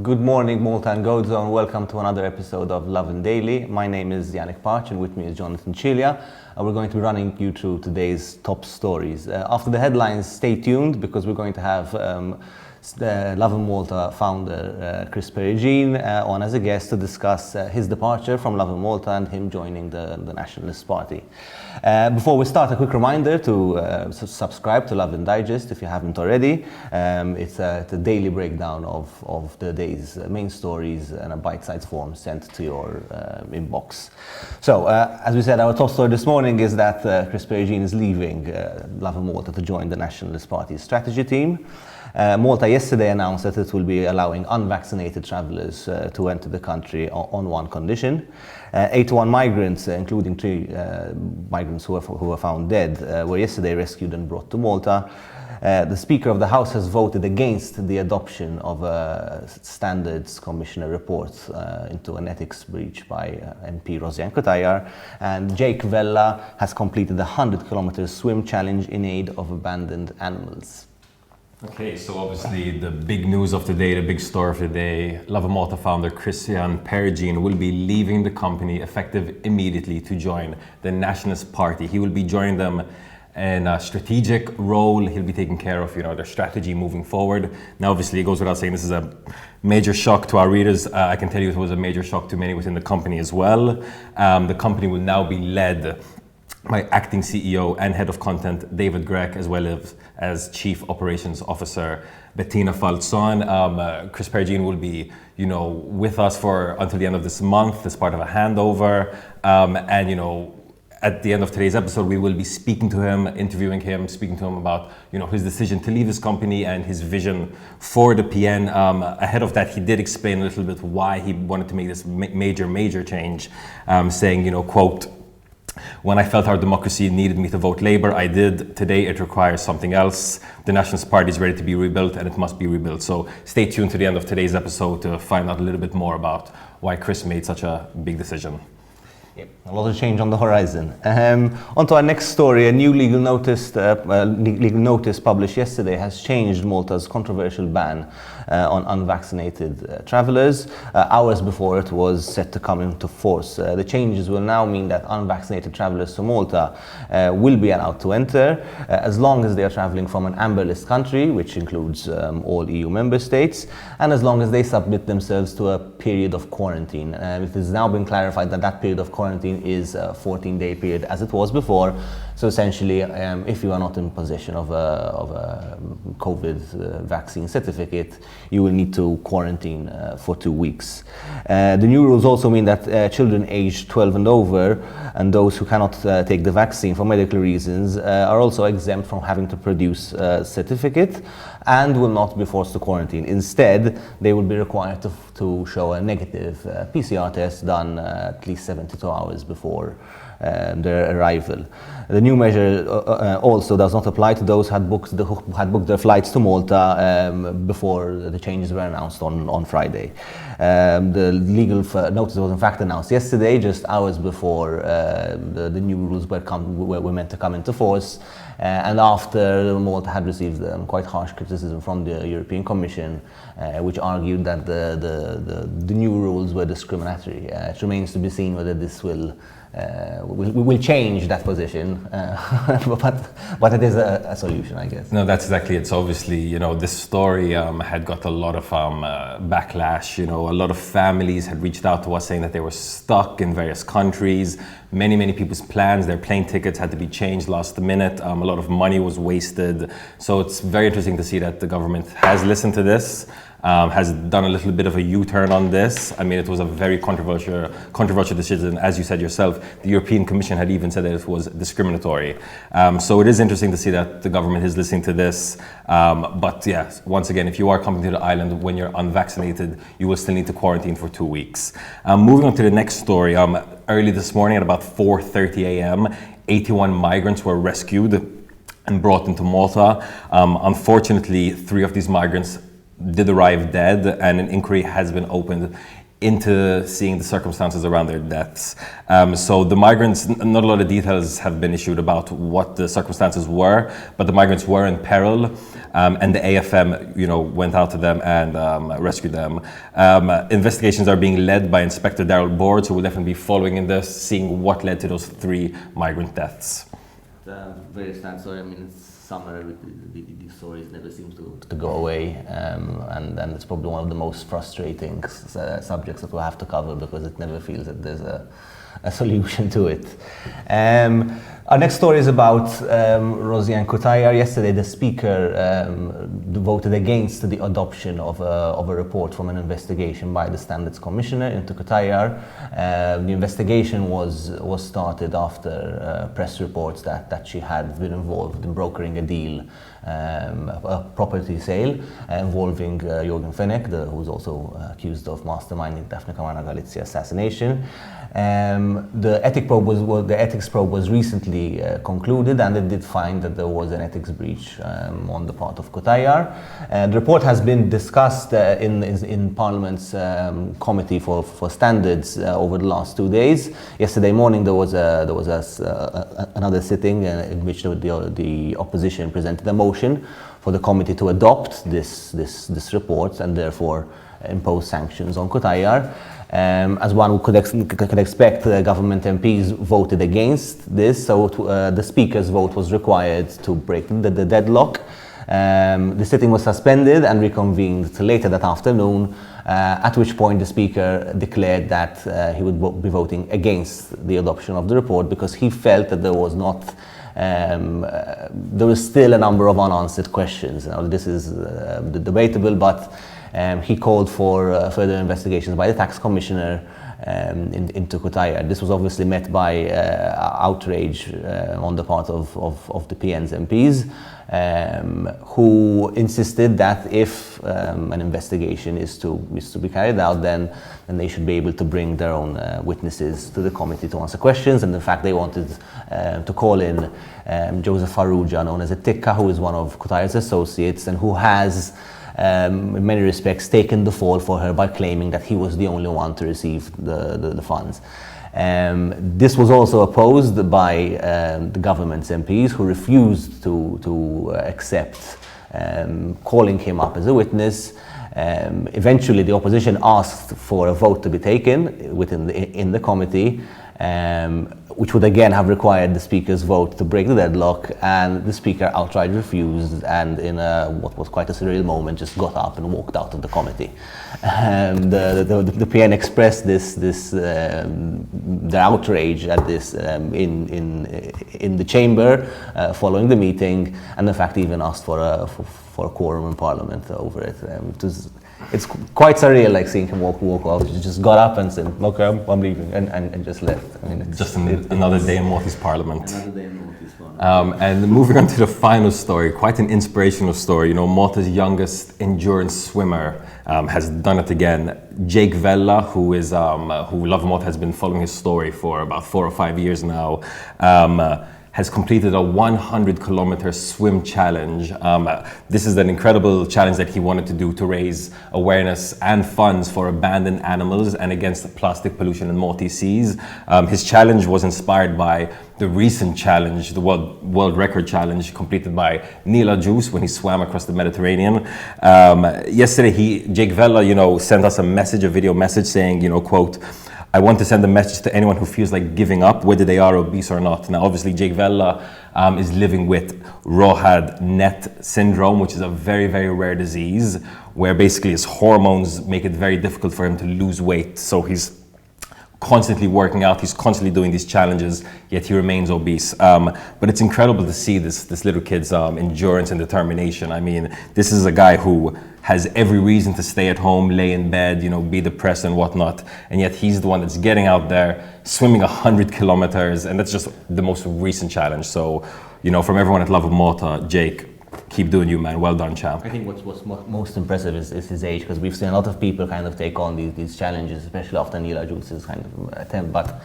Good morning, Malta and Gozo, and welcome to another episode of Lovin Daily. My name is Yannick Parch, and with me is Jonathan Chilia. We're going to be running you through today's top stories. After the headlines, stay tuned because we're going to have the Lovin Malta founder Chris Peregin on as a guest to discuss his departure from Lovin Malta and him joining the Nationalist Party. Before we start, a quick reminder to subscribe to Lovin Digest if you haven't already. It's a daily breakdown of the day's main stories in a bite-sized form sent to your inbox. So, as we said, our top story this morning is that Chris Peregin is leaving Lovin Malta to join the Nationalist Party's strategy team. Malta yesterday announced that it will be allowing unvaccinated travellers to enter the country on one condition. 81 migrants, including 3 migrants who were found dead, were yesterday rescued and brought to Malta. The Speaker of the House has voted against the adoption of a Standards Commissioner report into an ethics breach by MP Rosian Kutayar, and Jake Vella has completed the 100-kilometer swim challenge in aid of abandoned animals. Okay, so obviously the big news of the day, the big story of the day, Lovin Malta founder Chris Peregin will be leaving the company effective immediately to join the Nationalist Party. He will be joining them in a strategic role. He'll be taking care of, their strategy moving forward. Now, obviously, it goes without saying this is a major shock to our readers. I can tell you it was a major shock to many within the company as well. The company will now be led by acting CEO and head of content David Grech, as well as Chief Operations Officer Bettina Falzon. Chris Peregin will be, with us until the end of this month as part of a handover. At the end of today's episode, we will be speaking to him, interviewing him, speaking to him about, his decision to leave his company and his vision for the PN. Ahead of that, he did explain a little bit why he wanted to make this major change, saying, quote, "When I felt our democracy needed me to vote Labour, I did. Today it requires something else. The Nationalist Party is ready to be rebuilt and it must be rebuilt." So stay tuned to the end of today's episode to find out a little bit more about why Chris made such a big decision. Yep, a lot of change on the horizon. On to our next story. A new legal notice published yesterday has changed Malta's controversial ban on unvaccinated travellers. Hours before it was set to come into force. The changes will now mean that unvaccinated travellers to Malta will be allowed to enter as long as they are travelling from an amber list country, which includes all EU member states, and as long as they submit themselves to a period of quarantine. It has now been clarified that that period of quarantine is a 14-day period as it was before. So essentially, if you are not in possession of a COVID vaccine certificate, you will need to quarantine for 2 weeks. The new rules also mean that children aged 12 and over and those who cannot take the vaccine for medical reasons are also exempt from having to produce a certificate and will not be forced to quarantine. Instead, they will be required to show a negative PCR test done at least 72 hours before their arrival. The new measure also does not apply to those who had booked their flights to Malta before the changes were announced on Friday. The legal notice was in fact announced yesterday, just hours before the new rules were meant to come into force, and after Malta had received quite harsh criticism from the European Commission, which argued that the new rules were discriminatory. It remains to be seen whether this will change that position, but it is a solution, I guess. No, that's exactly it. So obviously, this story had got a lot of backlash. A lot of families had reached out to us saying that they were stuck in various countries. Many people's plans, their plane tickets had to be changed last minute. A lot of money was wasted. So it's very interesting to see that the government has listened to this. Has done a little bit of a U-turn on this. I mean, it was a very controversial decision. As you said yourself, the European Commission had even said that it was discriminatory. So it is interesting to see that the government is listening to this. But yes, once again, if you are coming to the island when you're unvaccinated, you will still need to quarantine for 2 weeks. Moving on to the next story. Early this morning at about 4:30 a.m., 81 migrants were rescued and brought into Malta. Unfortunately, 3 of these migrants did arrive dead, and an inquiry has been opened into seeing the circumstances around their deaths. So the migrants, not a lot of details have been issued about what the circumstances were, but the migrants were in peril, and the AFM, went out to them and rescued them. Investigations are being led by Inspector Daryl Boards, who will definitely be following in this, seeing what led to those 3 migrant deaths. Very sad story. I mean, it's summer. These stories never seem to go away, and it's probably one of the most frustrating subjects that we'll have to cover, because it never feels that there's a solution to it. Our next story is about Rosiane Kutayar. Yesterday, the speaker voted against the adoption of a report from an investigation by the Standards Commissioner into Kutayar. The investigation was started after press reports that she had been involved in brokering a deal, a property sale involving Jürgen Fenech, who's also accused of masterminding Daphne Caruana Galizia assassination. The ethics probe was recently concluded, and it did find that there was an ethics breach on the part of Kutayar. The report has been discussed in Parliament's Committee for Standards over the last 2 days. Yesterday morning there was another sitting in which the opposition presented a motion for the committee to adopt this report and therefore impose sanctions on Kutayar. As one could expect, government MPs voted against this, so the Speaker's vote was required to break the deadlock. The sitting was suspended and reconvened later that afternoon, at which point the Speaker declared that he would be voting against the adoption of the report, because he felt that there was still a number of unanswered questions. Now, this is debatable, but he called for further investigations by the tax commissioner into Kutayar. This was obviously met by outrage on the part of the PN's MPs, who insisted that if an investigation is to be carried out, then they should be able to bring their own witnesses to the committee to answer questions. And in fact, they wanted to call in Joseph Farrugia, known as a Tikka, who is one of Kutayar's associates and who has in many respects taken the fall for her by claiming that he was the only one to receive the funds. This was also opposed by the government's MPs, who refused to accept calling him up as a witness. Eventually the opposition asked for a vote to be taken in the committee, which would again have required the Speaker's vote to break the deadlock, and the Speaker outright refused, and in what was quite a surreal moment just got up and walked out of the committee. The PN expressed their outrage at this in the chamber following the meeting, and in fact even asked for a quorum in Parliament over it. It's quite surreal, like seeing him walk out. He just got up and said, "Okay, I'm leaving," and just left. I mean, just another day in Maltese Parliament. Another day in Maltese Parliament. And moving on to the final story, quite an inspirational story. Malta's youngest endurance swimmer has done it again. Jake Vella, who Lovin Malta has been following his story for about 4 or 5 years now, has completed a 100-kilometer swim challenge. This is an incredible challenge that he wanted to do to raise awareness and funds for abandoned animals and against plastic pollution in Maltese seas. His challenge was inspired by the recent challenge, the world record challenge completed by Neela Juice when he swam across the Mediterranean. Yesterday, Jake Vella, sent us a video message saying, quote, "I want to send a message to anyone who feels like giving up, whether they are obese or not." Now, obviously, Jake Vella is living with Rohad Net syndrome, which is a very, very rare disease, where basically his hormones make it very difficult for him to lose weight. So he's constantly working out, he's constantly doing these challenges, yet he remains obese. But it's incredible to see this little kid's endurance and determination. I mean, this is a guy who has every reason to stay at home, lay in bed, be depressed and whatnot, and yet he's the one that's getting out there, swimming 100 kilometers, and that's just the most recent challenge. So, from everyone at Lovin Malta, Jake, keep doing you, man. Well done, champ. I think what's most impressive is his age, because we've seen a lot of people kind of take on these challenges, especially after Neela Juice's kind of attempt. But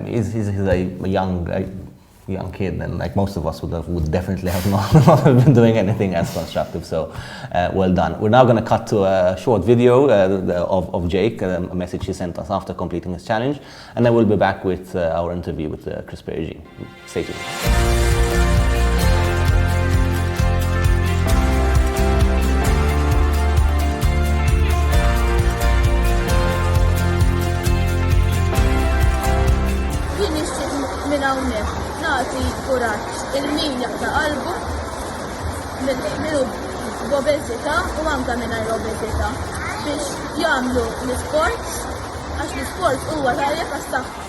he's a young young kid, then like most of us would definitely have not been doing anything as constructive. So well done. We're now going to cut to a short video of Jake, a message he sent us after completing his challenge, and then we'll be back with our interview with Chris Peregin. Stay tuned. Minn hawnhekk nagħti kuraġġ il-min jaqta' qalbu minnu b'obeżità u anke mingħajr obeżità biex jagħmlu l-isport għax l-isport huwa tajjeb għas-saħħa.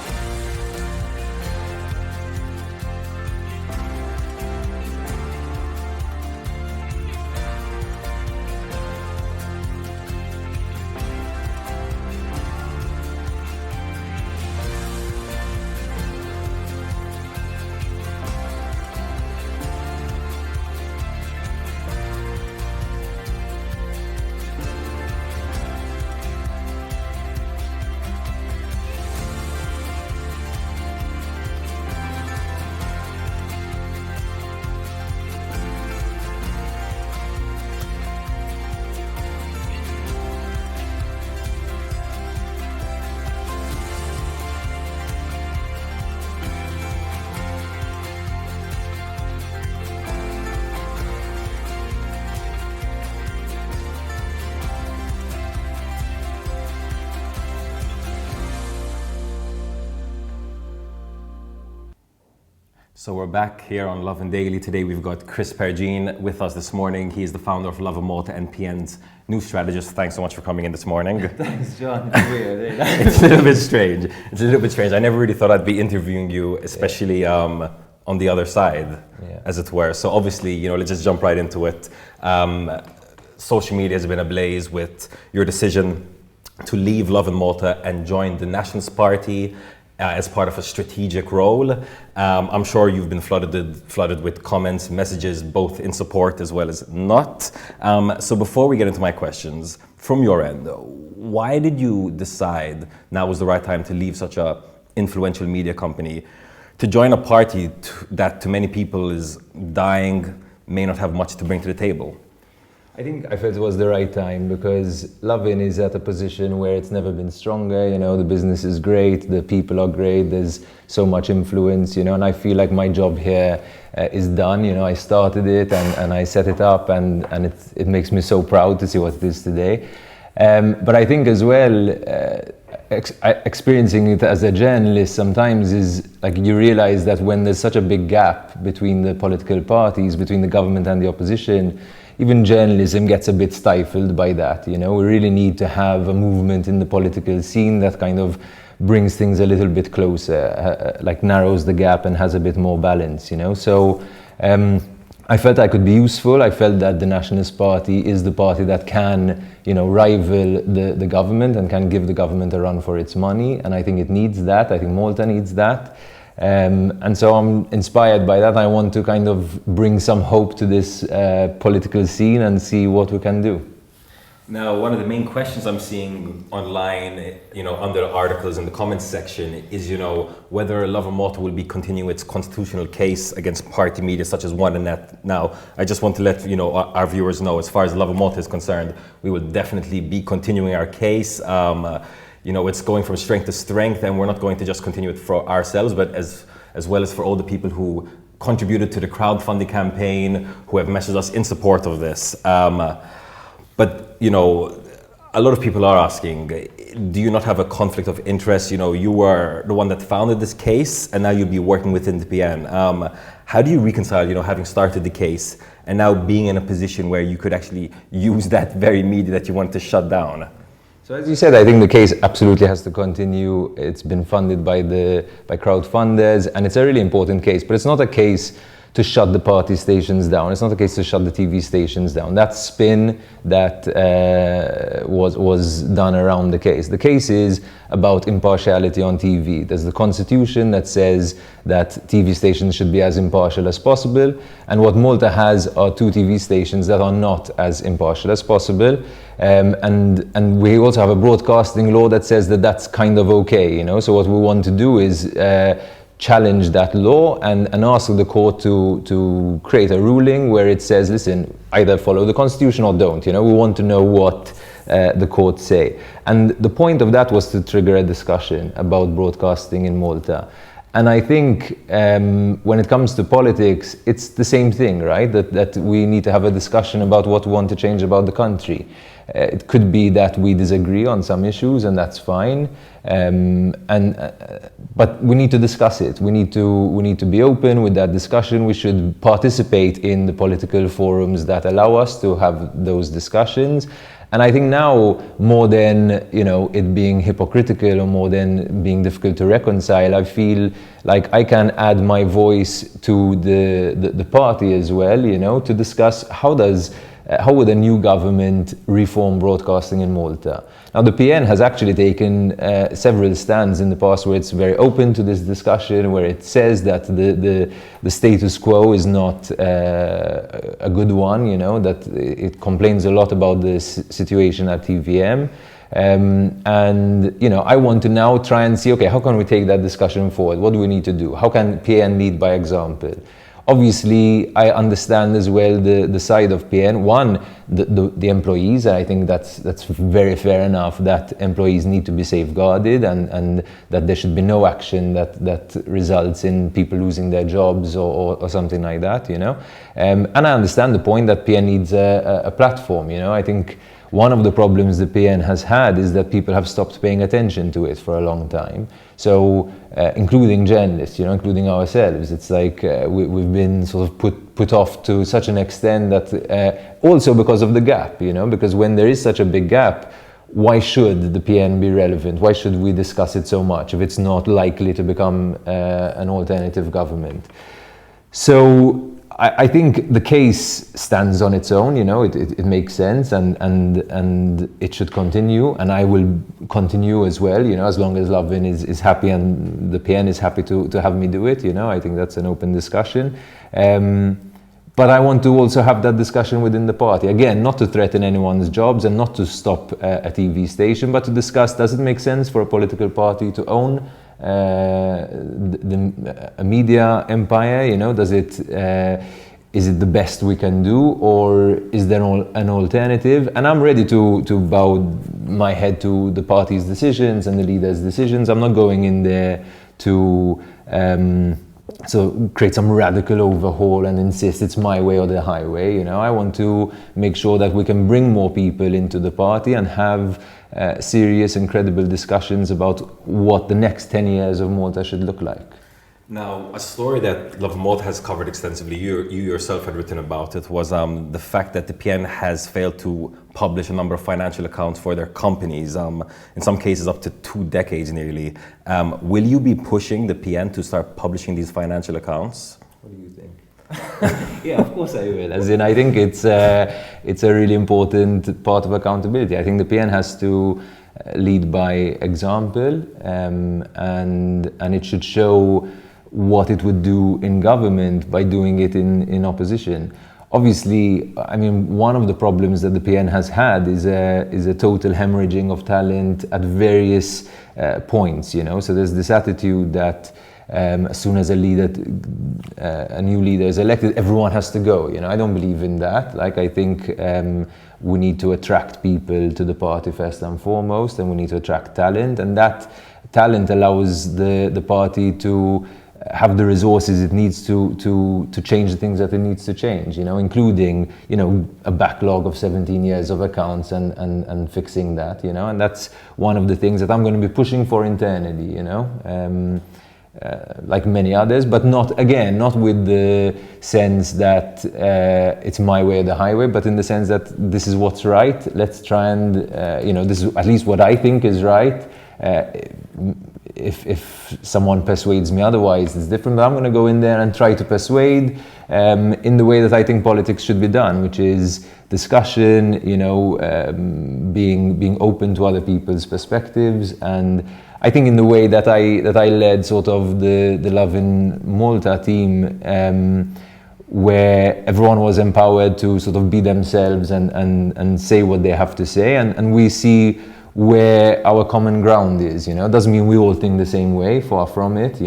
So we're back here on Lovin Daily. Today we've got Chris Peregin with us this morning. He's the founder of Lovin Malta and PN's new strategist. Thanks so much for coming in this morning. Thanks, John. It's weird. It's a little bit strange. It's a little bit strange. I never really thought I'd be interviewing you, especially on the other side, as it were. So obviously, you know, let's just jump right into it. Social media has been ablaze with your decision to leave Lovin Malta and join the Nationalist Party as part of a strategic role. I'm sure you've been flooded with comments, messages, both in support as well as not. So before we get into my questions, from your end, why did you decide now was the right time to leave such a influential media company to join a party that to many people is dying, may not have much to bring to the table? I think I felt it was the right time because Lovin is at a position where it's never been stronger. You know, the business is great, the people are great, there's so much influence, you know, and I feel like my job here is done. You know, I started it and I set it up and it makes me so proud to see what it is today. But I think as well, experiencing it as a journalist sometimes is like you realize that when there's such a big gap between the political parties, between the government and the opposition, even journalism gets a bit stifled by that. You know, we really need to have a movement in the political scene that kind of brings things a little bit closer, like narrows the gap and has a bit more balance, you know. So I felt I could be useful. I felt that the Nationalist Party is the party that can, you know, rival the government and can give the government a run for its money. And I think it needs that. I think Malta needs that. And so I'm inspired by that. I want to kind of bring some hope to this political scene and see what we can do. Now, one of the main questions I'm seeing online, you know, under the articles in the comments section is, you know, whether Lovin Malta will be continuing its constitutional case against party media such as One and Net. Now, I just want to let, you know, our viewers know, as far as Lovin Malta is concerned, we will definitely be continuing our case. You know, it's going from strength to strength, and we're not going to just continue it for ourselves, but as well as for all the people who contributed to the crowdfunding campaign, who have messaged us in support of this. But, you know, a lot of people are asking, do you not have a conflict of interest? You know, you were the one that founded this case, and now you'll be working within the PN. How do you reconcile, you know, having started the case and now being in a position where you could actually use that very media that you wanted to shut down? So as you said, I think the case absolutely has to continue. It's been funded by crowdfunders, and it's a really important case, but it's not a case to shut the party stations down. It's not a case to shut the TV stations down. That spin that was done around the case. The case is about impartiality on TV. There's the constitution that says that TV stations should be as impartial as possible, and what Malta has are two TV stations that are not as impartial as possible. And we also have a broadcasting law that says that that's kind of okay, you know. So what we want to do is challenge that law and ask the court to create a ruling where it says, listen, either follow the constitution or don't. We want to know what the courts say. And the point of that was to trigger a discussion about broadcasting in Malta. And I think when it comes to politics, it's the same thing, right? That we need to have a discussion about what we want to change about the country. It could be that we disagree on some issues, and that's fine. But we need to discuss it. We need to be open with that discussion. We should participate in the political forums that allow us to have those discussions. And I think now, more than it being hypocritical or more than being difficult to reconcile, I feel like I can add my voice to the party as well, to discuss how would a new government reform broadcasting in Malta. Now, the PN has actually taken several stands in the past where it's very open to this discussion, where it says that the status quo is not a good one, that it complains a lot about the situation at TVM. And I want to now try and see, okay, how can we take that discussion forward? What do we need to do? How can PN lead by example? Obviously, I understand as well the side of PN. One, the employees. I think that's very fair enough that employees need to be safeguarded and that there should be no action that results in people losing their jobs or something like that. And I understand the point that PN needs a platform. I think one of the problems the PN has had is that people have stopped paying attention to it for a long time. So, including journalists, including ourselves, it's like we've been sort of put off to such an extent that also because of the gap, because when there is such a big gap, why should the PN be relevant? Why should we discuss it so much if it's not likely to become an alternative government? So, I think the case stands on its own, it makes sense and it should continue, and I will continue as well, as long as Lovin is happy and the PN is happy to have me do it, I think that's an open discussion. But I want to also have that discussion within the party. Again, not to threaten anyone's jobs and not to stop a TV station, but to discuss, does it make sense for a political party to own a media empire? Does it is it the best we can do, or is there an alternative? And I'm ready to bow my head to the party's decisions and the leaders' decisions. I'm not going in there to create some radical overhaul and insist it's my way or the highway. I want to make sure that we can bring more people into the party and have serious and credible discussions about what the next 10 years of Malta should look like. Now, a story that Lovin Malta has covered extensively, you yourself had written about it, was the fact that the PN has failed to publish a number of financial accounts for their companies, in some cases up to 2 decades nearly. Will you be pushing the PN to start publishing these financial accounts? What do you think? Yeah, of course I will. As in, I think it's a really important part of accountability. I think the PN has to lead by example, and it should show what it would do in government by doing it in opposition. Obviously, I mean, one of the problems that the PN has had is a total hemorrhaging of talent at various points. So there's this attitude that as soon as a new leader is elected, everyone has to go. I don't believe in that. I think we need to attract people to the party first and foremost, and we need to attract talent, and that talent allows the party to have the resources it needs to change the things that it needs to change, including, a backlog of 17 years of accounts and fixing that, and that's one of the things that I'm going to be pushing for internally, like many others, but not with the sense that it's my way or the highway, but in the sense that this is what's right. Let's try and, this is at least what I think is right. If someone persuades me otherwise, it's different, but I'm going to go in there and try to persuade in the way that I think politics should be done, which is discussion, being open to other people's perspectives. And I think in the way that I led sort of the Lovin Malta team, where everyone was empowered to sort of be themselves and say what they have to say, and we see where our common ground is. It doesn't mean we all think the same way, far from it,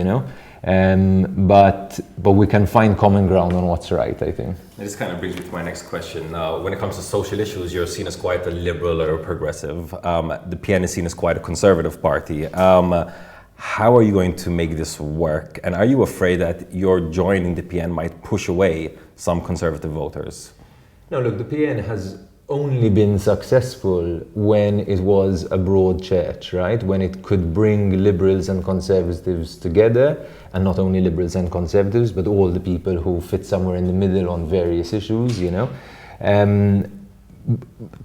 But we can find common ground on what's right, I think. This kind of brings me to my next question. When it comes to social issues, you're seen as quite a liberal or a progressive. The PN is seen as quite a conservative party. How are you going to make this work? And are you afraid that your joining the PN might push away some conservative voters? No, look, the PN has only been successful when it was a broad church, right? When it could bring liberals and conservatives together, and not only liberals and conservatives, but all the people who fit somewhere in the middle on various issues, you know,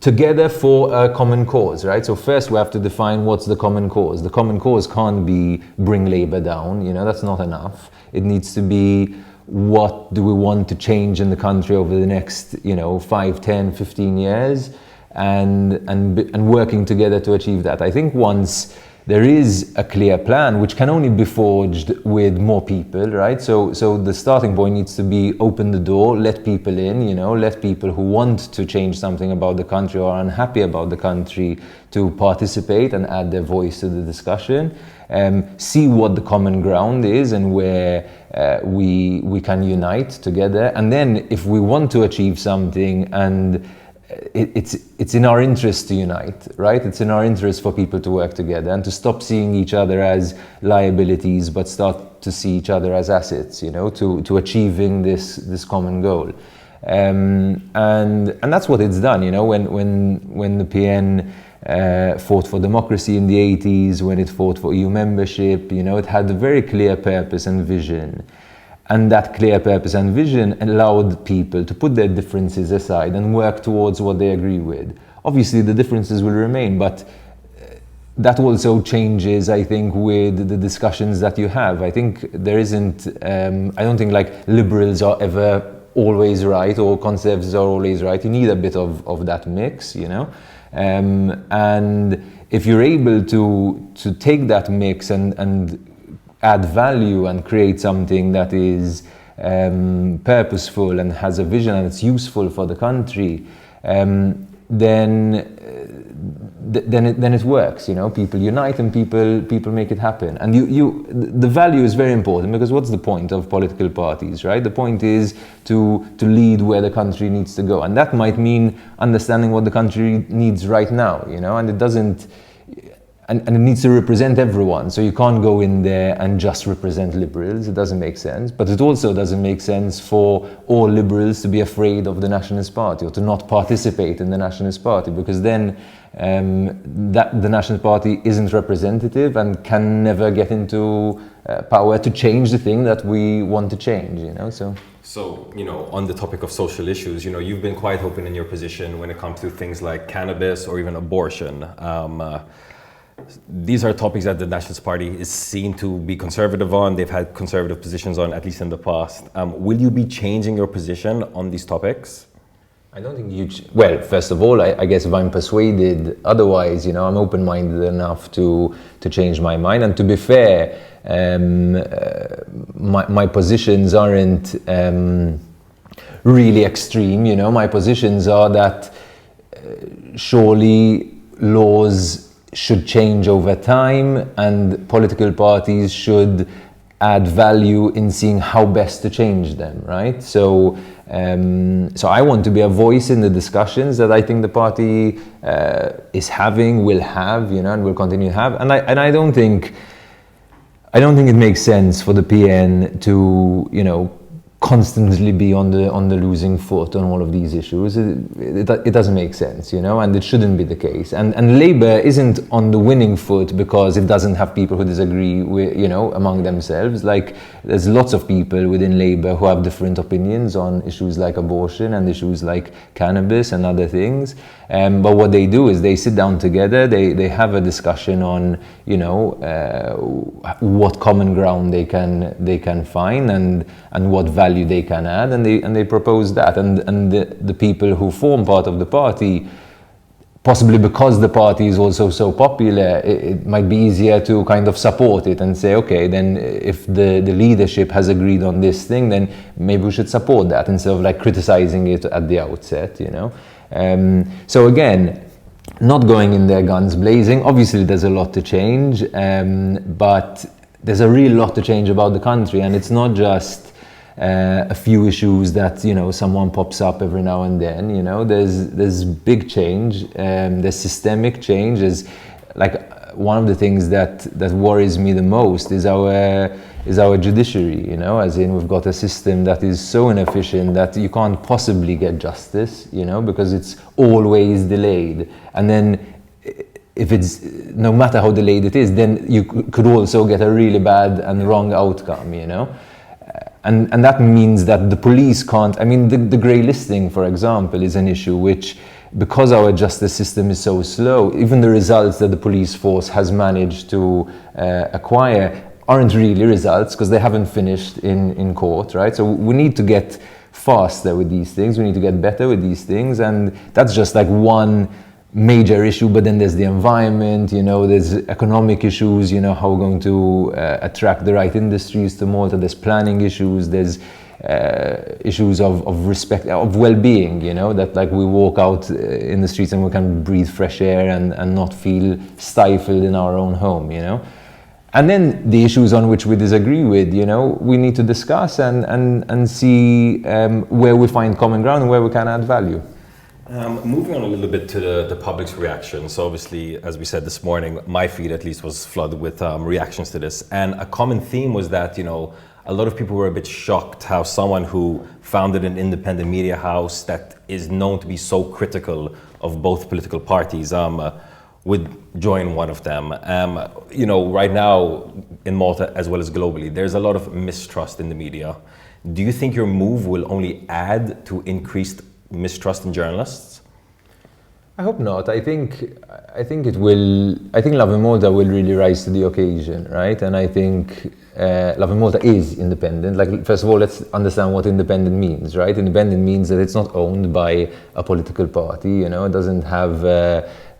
together for a common cause, right? So first we have to define what's the common cause. The common cause can't be bring Labour down, you know, that's not enough. It needs to be, what do we want to change in the country over the next, 5, 10, 15 years, and working together to achieve that. I think once there is a clear plan, which can only be forged with more people, right? So the starting point needs to be open the door, let people in, let people who want to change something about the country or are unhappy about the country to participate and add their voice to the discussion. See what the common ground is and where we can unite together. And then if we want to achieve something, and it's in our interest to unite, right? It's in our interest for people to work together and to stop seeing each other as liabilities, but start to see each other as assets, to achieving this common goal. And that's what it's done, when the PN fought for democracy in the 80s, when it fought for EU membership, it had a very clear purpose and vision. And that clear purpose and vision allowed people to put their differences aside and work towards what they agree with. Obviously, the differences will remain, but that also changes, I think, with the discussions that you have. I think there isn't, I don't think like liberals are ever always right or conservatives are always right. You need a bit of that mix, and if you're able to take that mix and add value and create something that is purposeful and has a vision and it's useful for the country, then it works. People unite and people make it happen. And the value is very important, because what's the point of political parties, right? The point is to lead where the country needs to go, and that might mean understanding what the country needs right now. And it doesn't. And it needs to represent everyone. So you can't go in there and just represent liberals. It doesn't make sense. But it also doesn't make sense for all liberals to be afraid of the Nationalist Party or to not participate in the Nationalist Party, because then the Nationalist Party isn't representative and can never get into power to change the thing that we want to change, So, on the topic of social issues, you've been quite open in your position when it comes to things like cannabis or even abortion. These are topics that the Nationalist Party is seen to be conservative on. They've had conservative positions on, at least in the past. Will you be changing your position on these topics? I don't think well, first of all, I guess if I'm persuaded otherwise, I'm open-minded enough to change my mind. And to be fair, my positions aren't really extreme, My positions are that surely laws should change over time, and political parties should add value in seeing how best to change them, right? So I want to be a voice in the discussions that I think the party is having, will have, and will continue to have. And I don't think it makes sense for the PN to, constantly be on the losing foot on all of these issues. It doesn't make sense, and it shouldn't be the case. And Labour isn't on the winning foot because it doesn't have people who disagree with, among themselves. Like, there's lots of people within Labour who have different opinions on issues like abortion and issues like cannabis and other things. But what they do is they sit down together, they have a discussion on, what common ground they can find and what value they can add, and they propose that. And the people who form part of the party, possibly because the party is also so popular, it might be easier to kind of support it and say, okay, then if the leadership has agreed on this thing, then maybe we should support that instead of like criticizing it at the outset, So again, not going in there guns blazing. Obviously, there's a lot to change, but there's a real lot to change about the country, and it's not just a few issues that, you know, someone pops up every now and then. You know, there's big change, there's systemic change. There's like one of the things that worries me the most is our judiciary. You know, as in, we've got a system that is so inefficient that you can't possibly get justice, you know, because it's always delayed. And then if it's, no matter how delayed it is, then you could also get a really bad and wrong outcome, you know. And that means that the police can't, I mean, the grey listing, for example, is an issue which, because our justice system is so slow, even the results that the police force has managed to acquire aren't really results because they haven't finished in court, right? So we need to get faster with these things, we need to get better with these things, and that's just like one major issue. But then there's the environment, you know, there's economic issues, you know, how we're going to attract the right industries to Malta, there's planning issues, there's issues of respect, of well-being, you know, that like we walk out in the streets and we can breathe fresh air and not feel stifled in our own home, you know. And then the issues on which we disagree with, you know, we need to discuss and see where we find common ground and where we can add value. Moving on a little bit to the public's reaction. So obviously, as we said this morning, my feed at least was flooded with reactions to this. And a common theme was that, you know, a lot of people were a bit shocked how someone who founded an independent media house that is known to be so critical of both political parties would join one of them. You know, right now in Malta as well as globally, there's a lot of mistrust in the media. Do you think your move will only add to increased mistrust in journalists? I hope not. I think it will. I think Lovin Malta will really rise to the occasion, right? And I think Lovin Malta is independent. Like, first of all, let's understand what independent means, right? Independent means that it's not owned by a political party. You know, it doesn't have.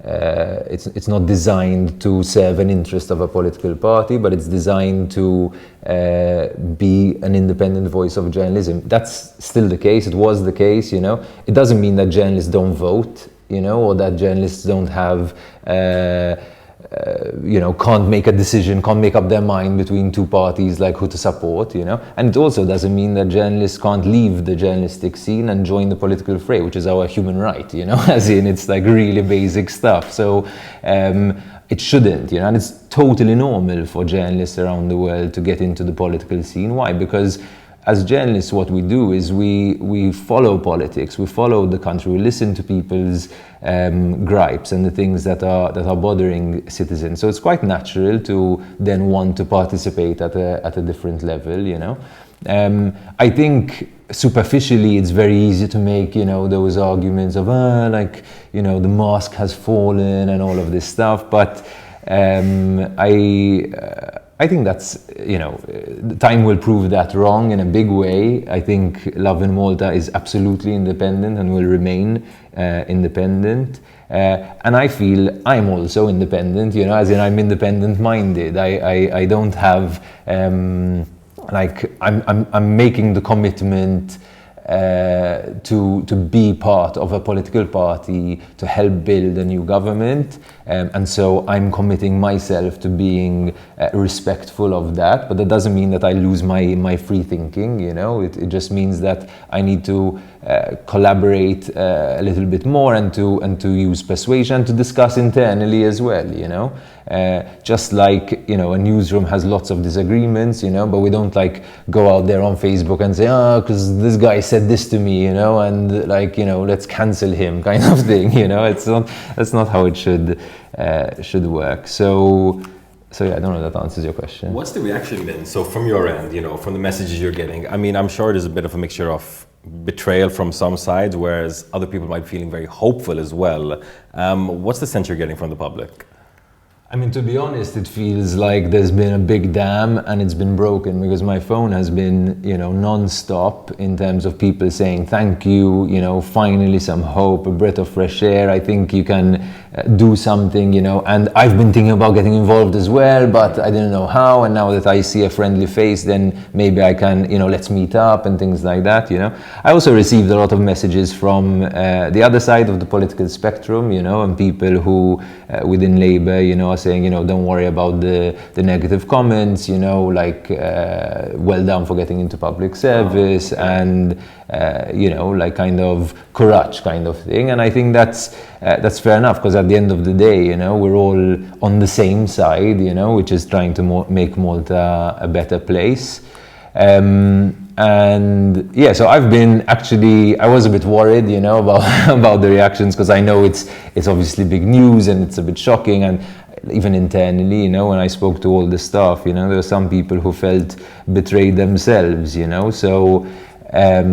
It's not designed to serve an interest of a political party, but it's designed to be an independent voice of journalism. That's still the case. It was the case, you know. It doesn't mean that journalists don't vote, you know, or that journalists don't have, you know, can't make a decision, can't make up their mind between two parties, like who to support, you know. And it also doesn't mean that journalists can't leave the journalistic scene and join the political fray, which is our human right, you know, as in it's like really basic stuff. So it shouldn't, you know, and it's totally normal for journalists around the world to get into the political scene. Why? Because as journalists, what we do is we follow politics, we follow the country, we listen to people's gripes and the things that are bothering citizens. So it's quite natural to then want to participate at a different level, you know. I think superficially it's very easy to make, you know, those arguments of like, you know, the mask has fallen and all of this stuff, but I think that's, you know, time will prove that wrong in a big way. I think Lovin Malta is absolutely independent and will remain independent. And I feel I'm also independent, you know, as in I'm independent minded. I don't have, like, I'm making the commitment to be part of a political party, to help build a new government, and so I'm committing myself to being respectful of that. But that doesn't mean that I lose my free thinking, you know. It just means that I need to collaborate a little bit more and to use persuasion, to discuss internally as well, you know. Just like, you know, a newsroom has lots of disagreements, you know, but we don't like go out there on Facebook and say, because this guy said this to me, you know, and like, you know, let's cancel him kind of thing, you know. That's not how it should work. So yeah, I don't know if that answers your question. What's the reaction been? So from your end, you know, from the messages you're getting, I mean, I'm sure there's a bit of a mixture of betrayal from some sides, whereas other people might be feeling very hopeful as well. What's the sense you're getting from the public? I mean, to be honest, it feels like there's been a big dam and it's been broken, because my phone has been, you know, non-stop in terms of people saying thank you, you know, finally some hope, a breath of fresh air, I think you can do something, you know. And I've been thinking about getting involved as well, but I didn't know how, and now that I see a friendly face, then maybe I can, you know, let's meet up and things like that, you know. I also received a lot of messages from the other side of the political spectrum, you know, and people who within Labour, you know, are saying, you know, don't worry about the negative comments, you know, like, well done for getting into public service, and, you know, like kind of courage kind of thing. And I think that's fair enough, because at the end of the day, you know, we're all on the same side, you know, which is trying to make Malta a better place. And yeah, so I was a bit worried, you know, about the reactions, because I know it's obviously big news and it's a bit shocking. And even internally, you know, when I spoke to all the staff, you know, there were some people who felt betrayed themselves, you know. So I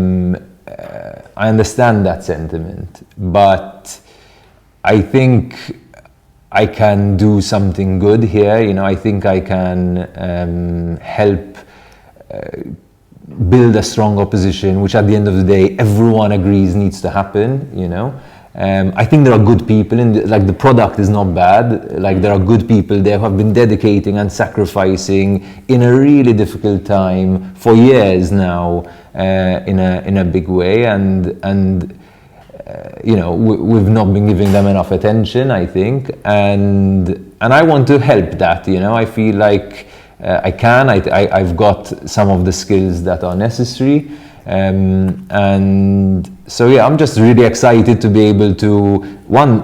understand that sentiment, but I think I can do something good here, you know. I think I can help build a strong opposition, which at the end of the day everyone agrees needs to happen, you know. I think there are good people like the product is not bad, like there are good people there who have been dedicating and sacrificing in a really difficult time for years now, in a big way, and you know, we've not been giving them enough attention, I think, and I want to help that, you know. I feel like I've got some of the skills that are necessary, and so yeah, I'm just really excited to be able to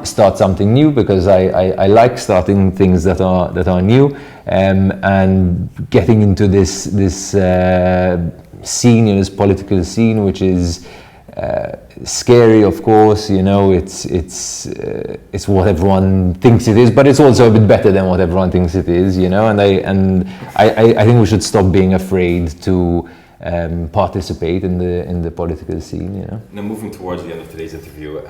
start something new, because I like starting things that are new, and getting into this scene, you know, this political scene, which is scary, of course, you know. It's what everyone thinks it is, but it's also a bit better than what everyone thinks it is, you know. And I think we should stop being afraid to participate in the political scene, you know. Now, moving towards the end of today's interview,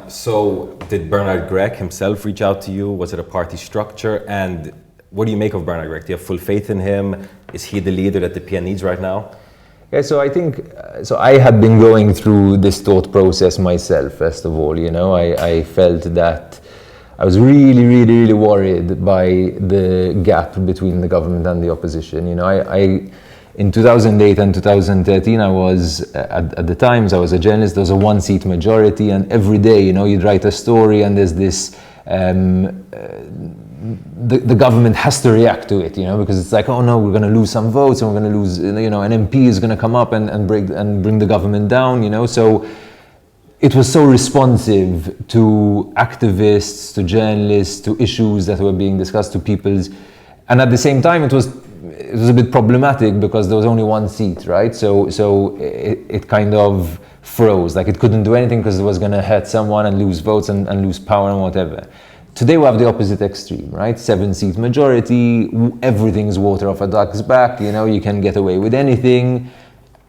so did Bernard Grech himself reach out to you? Was it a party structure? And what do you make of Bernard Grech? Do you have full faith in him? Is he the leader that the PN needs right now? Yeah, so I think, so I had been going through this thought process myself, first of all, you know. I felt that I was really, really, really worried by the gap between the government and the opposition, you know. In 2008 and 2013, I was, at the Times, I was a journalist. There was a one-seat majority, and every day, you know, you'd write a story and there's this, the government has to react to it, you know, because it's like, oh no, we're going to lose some votes and we're going to lose, you know, an MP is going to come up and bring the government down, you know. So it was so responsive to activists, to journalists, to issues that were being discussed, to people's, and at the same time it was a bit problematic because there was only one seat, right? So it kind of froze, like it couldn't do anything because it was going to hurt someone and lose votes and lose power and whatever. Today we have the opposite extreme, right? 7-seat majority, everything's water off a duck's back, you know, you can get away with anything,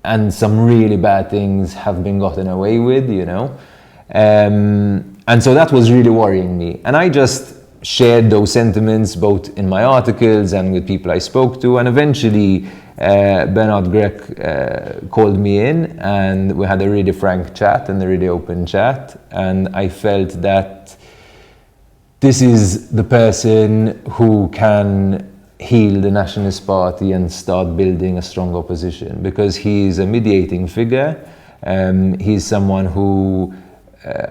and some really bad things have been gotten away with, you know. And so that was really worrying me. And I just shared those sentiments both in my articles and with people I spoke to, and eventually Bernard Grech called me in and we had a really frank chat and a really open chat, and I felt that this is the person who can heal the Nationalist Party and start building a strong opposition, because he's a mediating figure. He's someone who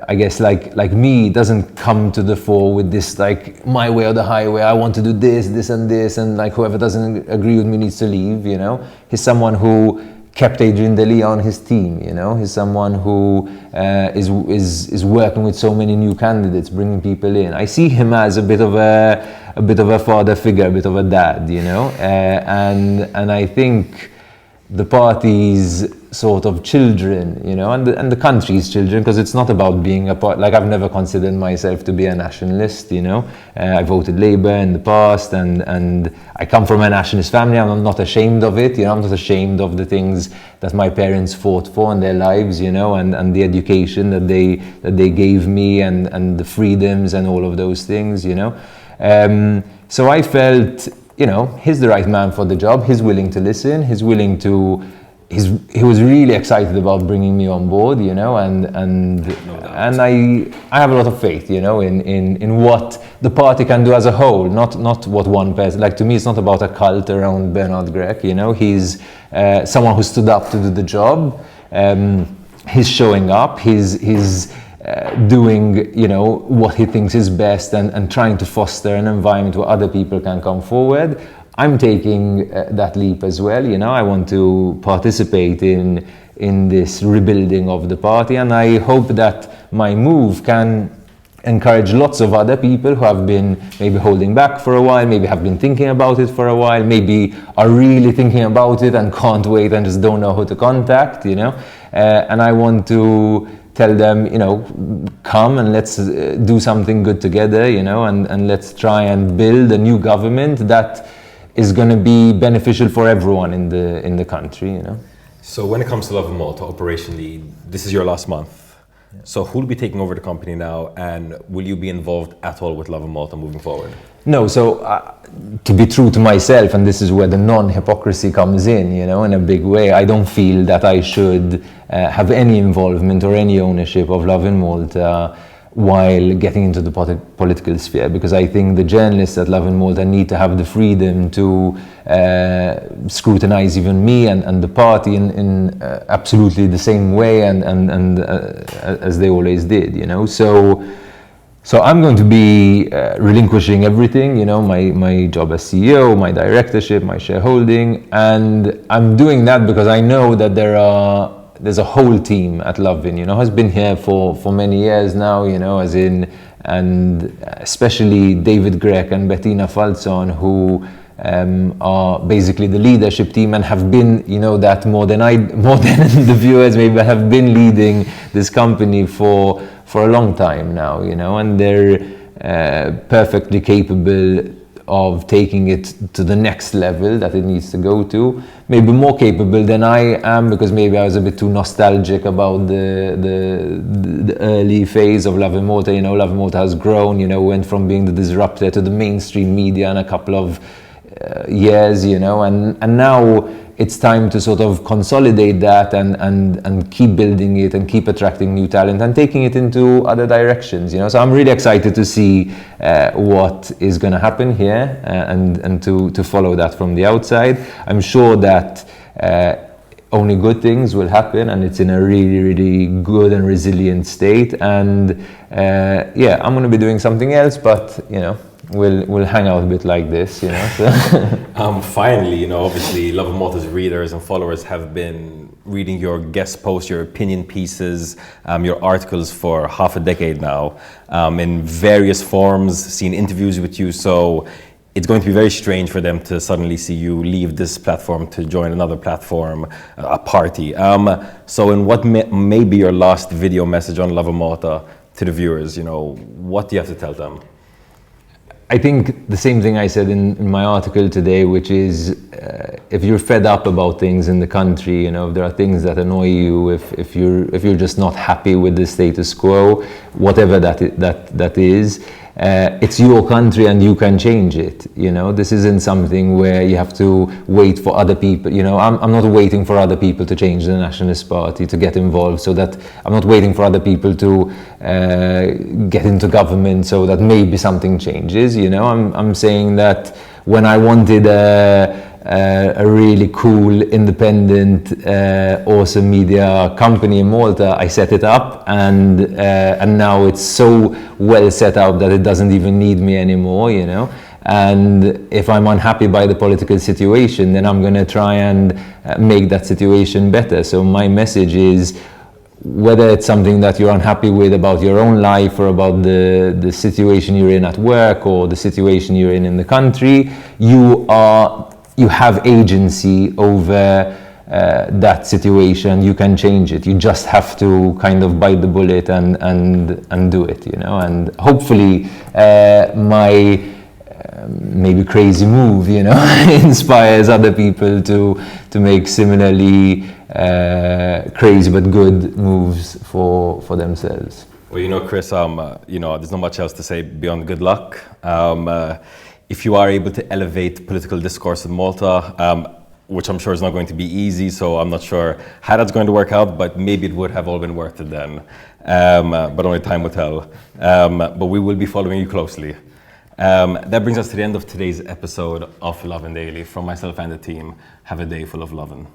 I guess like me, doesn't come to the fore with this like my way or the highway, I want to do this and this, and like whoever doesn't agree with me needs to leave, you know. He's someone who kept Lovin Daily on his team, you know. He's someone who is working with so many new candidates, bringing people in. I see him as a bit of a father figure, a bit of a dad, you know. And I think the party's sort of children, you know, and the country's children, because it's not about being a part, like I've never considered myself to be a nationalist, you know. I voted Labour in the past, and I come from a nationalist family, and I'm not ashamed of it, you know. I'm not ashamed of the things that my parents fought for in their lives, you know, and the education that they gave me, and the freedoms and all of those things, you know. So I felt, you know, he's the right man for the job. He's willing to listen. He was really excited about bringing me on board, you know, and I have a lot of faith, you know, in what the party can do as a whole, not what one person. Like, to me, it's not about a cult around Bernard Grech, you know. He's someone who stood up to do the job. He's showing up. He's doing, you know, what he thinks is best and trying to foster an environment where other people can come forward. I'm taking that leap as well. You know, I want to participate in this rebuilding of the party, and I hope that my move can encourage lots of other people who have been maybe holding back for a while, maybe have been thinking about it for a while, maybe are really thinking about it and can't wait and just don't know who to contact, you know. And I want to tell them, you know, come and let's do something good together, you know, and let's try and build a new government that is going to be beneficial for everyone in the country, you know. So when it comes to Lovin Malta operationally, this is your last month. Yeah. So who will be taking over the company now, and will you be involved at all with Lovin Malta moving forward? No, so to be true to myself, and this is where the non-hypocrisy comes in, you know, in a big way, I don't feel that I should have any involvement or any ownership of Lovin Malta while getting into the political sphere, because I think the journalists at Lovin Malta need to have the freedom to scrutinize even me and the party in absolutely the same way and as they always did, you know. So I'm going to be relinquishing everything, you know, my job as CEO, my directorship, my shareholding, and I'm doing that because I know that there's a whole team at Lovin, you know, has been here for many years now, you know, and especially David Grech and Bettina Falzon, who are basically the leadership team and have been, you know, that more than the viewers maybe have been leading this company for a long time now, you know, and they're perfectly capable of taking it to the next level that it needs to go to. Maybe more capable than I am, because maybe I was a bit too nostalgic about the early phase of Lovin Malta. You know, Lovin Malta has grown, you know, went from being the disruptor to the mainstream media in a couple of years, you know, and now it's time to sort of consolidate that and keep building it and keep attracting new talent and taking it into other directions, you know. So I'm really excited to see what is going to happen here and to follow that from the outside. I'm sure that only good things will happen, and it's in a really, really good and resilient state. And yeah, I'm going to be doing something else, but, you know, we'll hang out a bit like this, you know. So. Finally, you know, obviously Lovin Malta's readers and followers have been reading your guest posts, your opinion pieces, your articles for half a decade now, in various forms, seen interviews with you. So it's going to be very strange for them to suddenly see you leave this platform to join another platform, a party. So in what may be your last video message on Lovin Malta to the viewers, you know, what do you have to tell them? I think the same thing I said in my article today, which is if you're fed up about things in the country, you know, if there are things that annoy you, if you're just not happy with the status quo, whatever that is, it's your country and you can change it. You know, this isn't something where you have to wait for other people. You know, I'm not waiting for other people to change the Nationalist Party to get involved, so that I'm not waiting for other people to get into government so that maybe something changes. You know, I'm saying that when I wanted a really cool, independent, awesome media company in Malta, I set it up, and now it's so well set up that it doesn't even need me anymore, you know. And if I'm unhappy by the political situation, then I'm going to try and make that situation better. So my message is, whether it's something that you're unhappy with about your own life, or about the situation you're in at work, or the situation you're in the country, you have agency over that situation. You can change it. You just have to kind of bite the bullet and do it, you know. And hopefully my maybe crazy move, you know, inspires other people to make similarly crazy but good moves for themselves. Well, you know, Chris, you know, there's not much else to say beyond good luck. If you are able to elevate political discourse in Malta, which I'm sure is not going to be easy, so I'm not sure how that's going to work out, but maybe it would have all been worth it then. But only time will tell. But we will be following you closely. That brings us to the end of today's episode of Lovin Daily. From myself and the team, have a day full of lovin'.